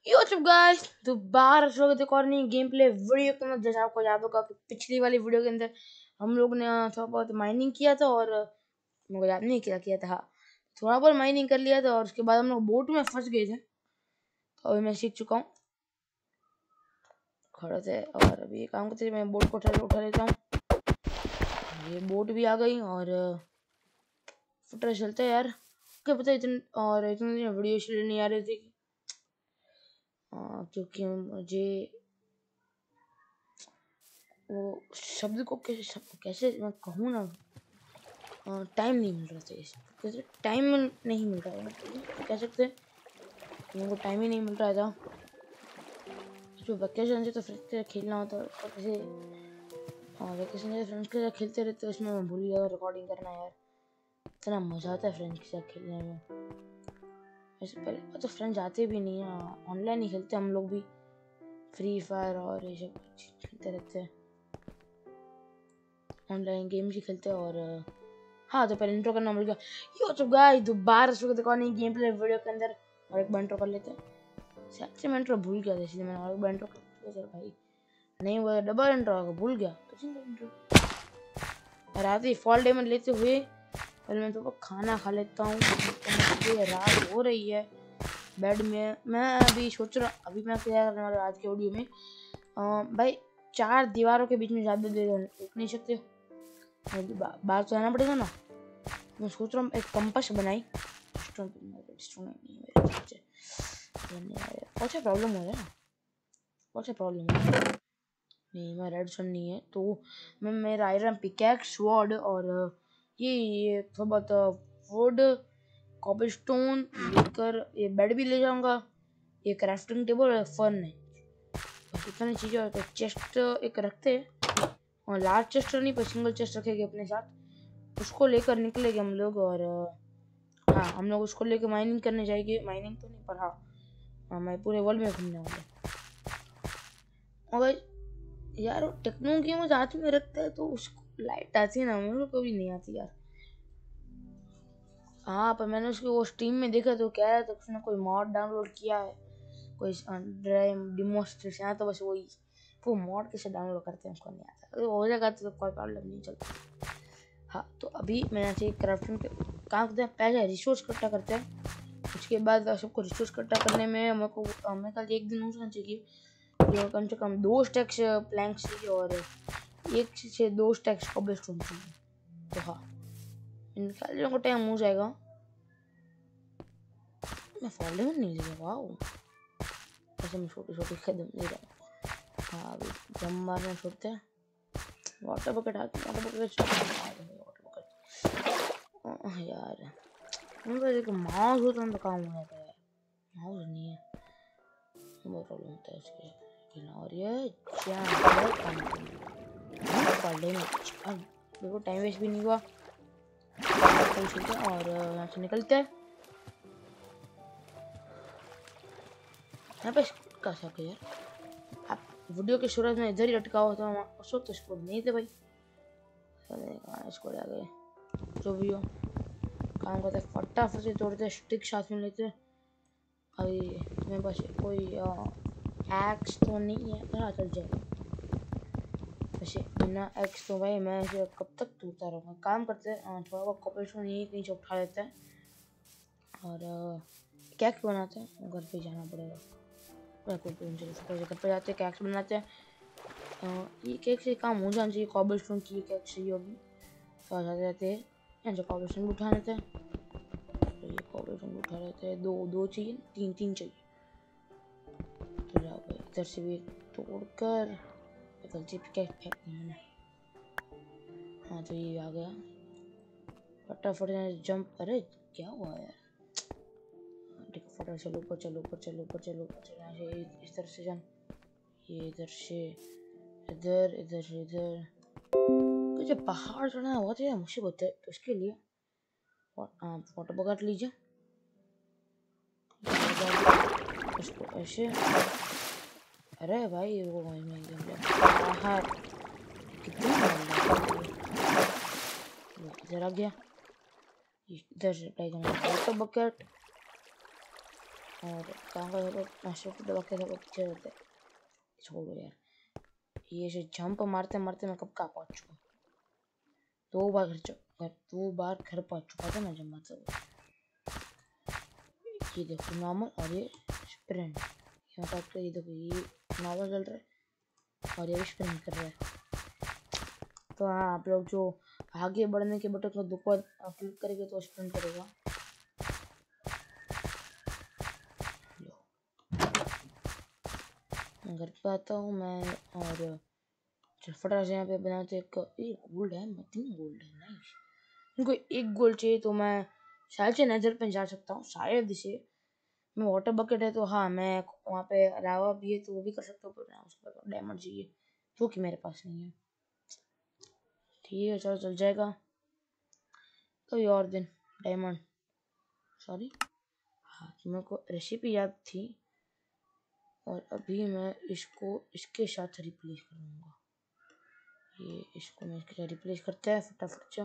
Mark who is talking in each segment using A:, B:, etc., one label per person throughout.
A: यो WhatsApp guys, दोबारा स्वागत है एक और नई गेम प्ले वीडियो के अंदर। जैसा आपको याद होगा कि पिछली वाली वीडियो के अंदर हम लोग ने थोड़ा बहुत माइनिंग किया था और मेरे को याद नहीं क्या किया था। थोड़ा बहुत माइनिंग कर लिया था और उसके बाद हम लोग बोट में फंस गए थे। तो अभी मैं सीख चुका हूँ खड़े थे और अभी ये काम करते मैं बोट को उठा लेता हूँ। ये बोट भी आ गई और फुटर चलते हैं यार। क्या पता इतनी वीडियो इसलिए नहीं आ रही थी क्योंकि मुझे वो शब्द को कैसे मैं कहूँ ना, टाइम नहीं मिल रहा था। कैसे टाइम नहीं मिल रहा है, कह सकते हैं मेरे को टाइम ही नहीं मिल रहा था। जो वैकेशन से तो फ्रेंड्स के साथ खेलना होता है कैसे, वैकेशन से फ्रेंड्स के साथ खेलते रहते उसमें मैं भूल गया रिकॉर्डिंग करना यार। इतना मज़ा आता है फ्रेंड्स के साथ खेलने में। वैसे पहले तो फ्रेंड्स आते भी नहीं है, ऑनलाइन ही खेलते हम लोग भी, फ्री फायर और ये सब खेलते रहते हैं, ऑनलाइन गेम्स ही खेलते हैं। और हाँ, तो पहले इंट्रो करना भूल गया। यो तो गाइस, दोबारा शुरू करते हैं गेम प्ले वीडियो के अंदर और एक बार इंट्रो कर लेते हैं। सच्ची मैं इंट्रो भूल गया था इसलिए मैंने और एक बार इंट्रो कर लिया। भाई नहीं वो डबल इंट्रो भूल गया तो सिंगल इंट्रो। और आते ही फॉल डायमंड लेते हुए पहले मैं तो खाना खा लेता हूँ। तो रात हो रही है बेड में। मैं अभी सोच रहा अभी मैं क्या करने वाला आज के वीडियो में, भाई 4 दीवारों के बीच में ज़्यादा देर रुक नहीं सकते, बाहर तो आना पड़ेगा ना। मैं सोच रहा हूँ एक कंपास बनाई। कौन सा प्रॉब्लम हो रहा है, कौन सा प्रॉब्लम हो रहा है? नहीं मैं रेड सन नहीं है तो मैं मेरा आयरन पिकैक्स स्वॉर्ड और ये थोड़ा बहुत वुड कॉबलस्टोन लेकर ये बेड भी ले जाऊंगा, ये क्राफ्टिंग टेबल और फर्न है। इतनी चीज़ें और चेस्ट एक रखते हैं और लार्ज चेस्ट नहीं पर सिंगल चेस्ट रखेंगे अपने साथ, उसको लेकर निकलेंगे हम लोग। और हाँ हम लोग उसको लेकर माइनिंग करने जाएंगे। माइनिंग तो नहीं पर हाँ मैं पूरे वर्ल्ड में घूमने वाले। और यार टेक्नोलॉजी में हाथ में रखता है तो उसको लाइट आती है ना, मेरे को कभी नहीं आती यार। हाँ पर मैंने उसकी वो स्टीम में देखा तो कह रहा था उसने कोई मॉड डाउनलोड किया है, कोई ड्राइव डिमोस्ट्रेशन। यहाँ तो बस वही वो मॉड कैसे डाउनलोड करते हैं उसको नहीं आता, हो जाएगा तो कोई प्रॉब्लम नहीं चलता। हाँ तो अभी मैं यहाँ से क्राफ्टिंग काम करते हैं, पहले रिसोर्स इकट्ठा करते हैं। उसके बाद सबको रिसोर्स इकट्ठा करने में मेरे को कल एक दिन होना चाहिए जो कम से कम 2 स्टैक्स प्लैंक्स चाहिए और 1 से 2 स्टैक्स कॉबलस्टोन चाहिए। तो हाँ निकालने को टाइम हो जाएगा। मैं फॉल डायमंड नहीं लिया, वाह ऐसे मैं छोटी छोटी कदम ले रहा हूँ। हाँ अभी जम मारना छोड़ते हैं। वाटर बकेट आती है, वाटर बकेट यार मेरे को माउस होता तो काम हो जाता है, माउस नहीं है बहुत प्रॉब्लम होता है इसके। और ये क्या काम पढ़ लेना देखो, टाइम वेस्ट भी नहीं हुआ। और यहाँ से निकलते हैं। यहाँ पे कर सके यार, आप वीडियो के शुरुआत में इधर ही लटका हुआ था उस वक्त तो स्कोर नहीं थे भाई। स्कोर आ गए जो भी हो काम करते फटाफट से तोड़ते, स्टिक साथ में लेते। अभी मेरे पास कोई एक्स तो नहीं है, पता चल जाएगा वैसे बिना एक्स तो भाई मैं इसे कब तक टूटता रहूँगा। काम करते हैं थोड़ा बहुत कॉपरेशन यहीं कहीं से उठा लेते हैं और क्या क्यों बनाते हैं, घर पे जाना पड़ेगा। घर पे जाते हैं कैक्स बनाते हैं। ये केक से काम हो जाना चाहिए, कॉबलस्टोन की केक चाहिए होगी तो आ जाते रहते हैं। यहाँ से कॉबलस्टोन भी उठा लेते हैं, तो ये कॉबलस्टोन भी उठा लेते हैं। दो चाहिए, तीन चाहिए। तो जाओ भाई इधर से भी तोड़कर गलती फेंक दी मैंने। हाँ तो ये आ गया फटाफट जंप। अरे क्या हुआ यार, फटाफट चलो ऊपर चलो ऊपर चलो ऊपर चलो ऊपर चलो। यहाँ से इस तरह से जान, ये इधर से इधर इधर से इधर। कुछ पहाड़ चढ़ना बहुत ही मुसीबत है तो इसके लिए फोटो पकड़ लीजिए इसको ऐसे। अरे भाई वो बाहर कितनी इधर आ गया, इधर से फोटो बकेट और कहाँ का सब शिफ्ट दबा के सब पीछे रहते। छोड़ो यार, ये जो जंप मारते मारते मैं कब का पहुंच चुका। 2 बार घर पहुंच चुका था मैं जब मारता हुआ। ये देखो नॉर्मल और ये स्प्रिंट, ये मतलब आपको ये देखो ये नॉर्मल चल रहा है और ये भी स्प्रिंट कर रहा है। तो हाँ, आप लोग जो आगे बढ़ने के बटन को दो बार क्लिक करेंगे तो स्प्रिंट करेगा। लो घर पे आता हूँ मैं और फटाफट से यहाँ पे बनाते एक गोल्ड है, 3 गोल्ड है, नाइस। इनको 1 गोल्ड चाहिए तो मैं शायद से नजर पे जा सकता हूँ, शायद इसे मैं वाटर बकेट है तो हाँ मैं वहाँ पे लावा भी है तो वो भी कर सकता हूँ, पर उस पर डायमंड चाहिए जो कि मेरे पास नहीं है। ठीक है चलो चल जाएगा कभी और दिन। डायमंड सॉरी, हाँ तो मेरे को रेसिपी याद थी और अभी मैं इसको इसके साथ रिप्लेस करूँगा। ये इसको मैं इसके साथ रिप्लेस करते हैं फटाफट से।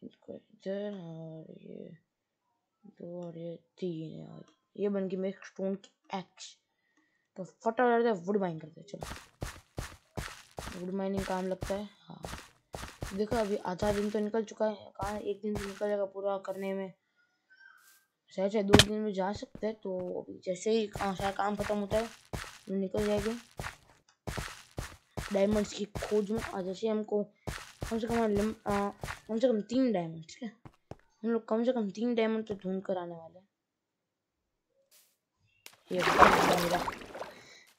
A: इसको इधर और ये 2 और ये 3 है और ये बन गई मेरी स्टोन की एक्स। तो फटाफट वुड माइन करते हैं। चलो वुड माइनिंग काम लगता है। हाँ देखो अभी आधा दिन तो निकल चुका है, कहाँ 1 दिन तो निकल जाएगा पूरा करने में, शायद 2 दिन में जा सकते हैं। तो अभी जैसे ही सारा काम खत्म होता है तो निकल जाएंगे डायमंड्स की खोज में। और जैसे हमको कम से कम 3 डायमंड, ठीक है, हम लोग कम से कम 3 डायमंड तो ढूंढ कर आने वाले हैं। ये मेरा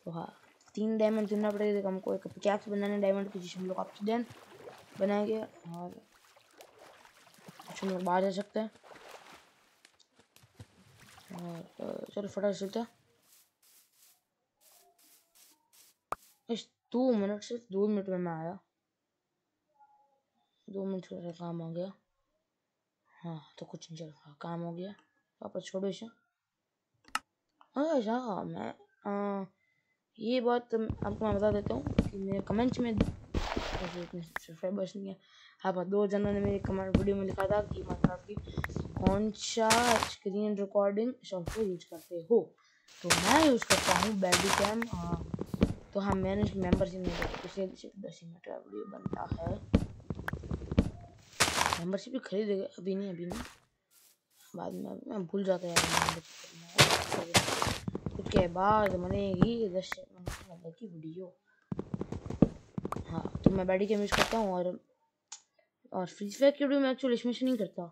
A: तो हाँ 3 डायमंड ढूंढना पड़ेगा। तो हमको एक पिकैक्स बनाने डायमंड की, जिसमें हम लोग ऑब्सिडियन बनाएंगे और हम लोग बाहर जा सकते हैं। और चलो फटाफट चलते हैं। इस 2 मिनट सिर्फ 2 मिनट में मैं आया, 2 मिनट का काम हो गया। हाँ तो कुछ नहीं चल रहा, काम हो गया वापस छोड़ो इसे। अच्छा मैं ये बात आपको मैं बता देता हूँ कि मेरे कमेंट्स में सब्सक्राइबर्स नहीं है। हाँ 2 जनों ने मेरे कमेंट वीडियो में लिखा था कि मतलब कि कौन सा स्क्रीन रिकॉर्डिंग सॉफ्टवेयर यूज करते हो, तो मैं यूज़ करता हूँ बैडीकैम। तो हाँ मैंने मेंबरशिप में पिछले 10 मिनट का वीडियो बनता है, मेंबरशिप भी खरीदेगा। अभी नहीं बाद में, मैं भूल जाता यार उसके बाद बनेगी 10 मिनट की वीडियो। हाँ तो मैं बैडी कैम यूज़ करता हूँ और फ्री फायर की वीडियो मैं एक्चुअली इसमें से नहीं करता।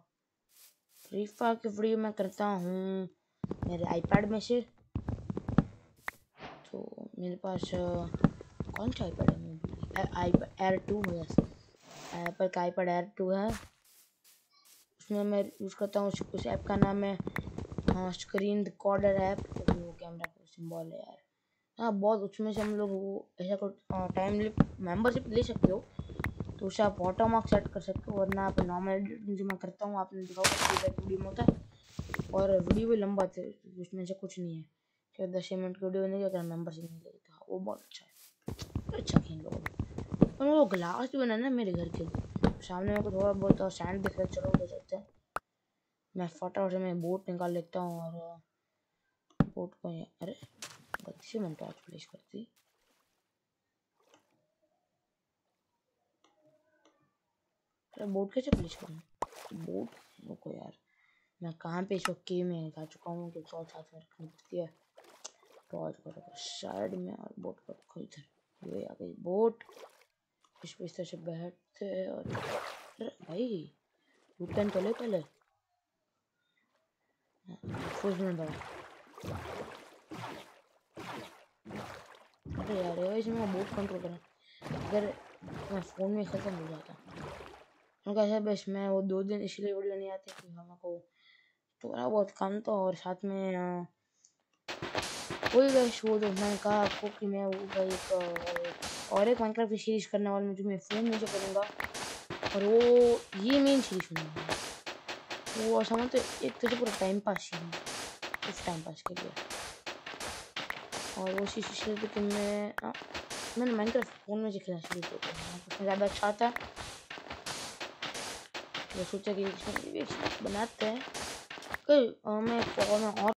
A: फ्री फायर की वीडियो मैं करता हूँ मेरे आईपैड में से। तो मेरे पास कौन सा आईपैड है, आईपैड एयर 2 है, एप्पल का आईपैड एयर 2 है, उसमें मैं यूज़ करता हूँ। उस ऐप का नाम है स्क्रीन रिकॉर्डर ऐप, तो वो कैमरा का सिंबल है यार। हाँ बहुत, उसमें से हम लोग वो ऐसा कुछ टाइम मेंबरशिप ले सकते हो, तो उसे आप वाटर मार्क सेट कर सकते हो, वरना आप नॉर्मल एडिटिंग जो मैं करता हूँ आपने देखा होगा वीडियो में होता है और वीडियो भी लंबा थे, उसमें से कुछ नहीं है क्या 10 मिनट की वीडियो नहीं, अगर मेंबरशिप नहीं लेता वो बहुत अच्छा है। अच्छा खेल लो और वो ग्लास भी बनाना है मेरे घर के लिए, सामने मेरे को थोड़ा बहुत और सैंड दिख रहा है। चलो उधर चलते हैं, मैं फटाफट से मैं बोट निकाल लेता हूँ और बोट को अरे गलती से मैंने टॉर्च प्लेस कर दी। बोट कैसे प्लेस करूँ, बोट रुको यार, मैं कहाँ पे इस वक्त के में आ चुका हूँ कि टॉर्च साथ में रखनी पड़ती है। टॉर्च को रखो साइड में और बोट को रखो इधर। ये आ गई बोट, इस पे इस तरह से बैठते हैं और अरे भाई लूटन तो ले पहले फुल में बड़ा। अरे यार इसमें मैं बोट कंट्रोल करा, अगर मैं फ़ोन में ख़त्म हो जाता उनका है। बस मैं वो 2 दिन इसलिए वीडियो नहीं आती कि हम को थोड़ा बहुत काम था और साथ में कोई बस वो तो मैंने कहा आपको कि मैं वो और एक माइनक्राफ्ट की सीरीज़ करने वाला हूँ जो मैं फ़ोन में से करूँगा, और वो ये मेन सीरीज़ होने वाली। वो समझते एक तरह से पूरा टाइम पास ही है इस टाइम पास के लिए। और वो चीज़ इसलिए कि मैंने माइनक्राफ्ट फ़ोन में से खेलना शुरू कर दिया, उसमें ज़्यादा अच्छा आता है। तो सोचा कि इसमें बनाते हैं मैं और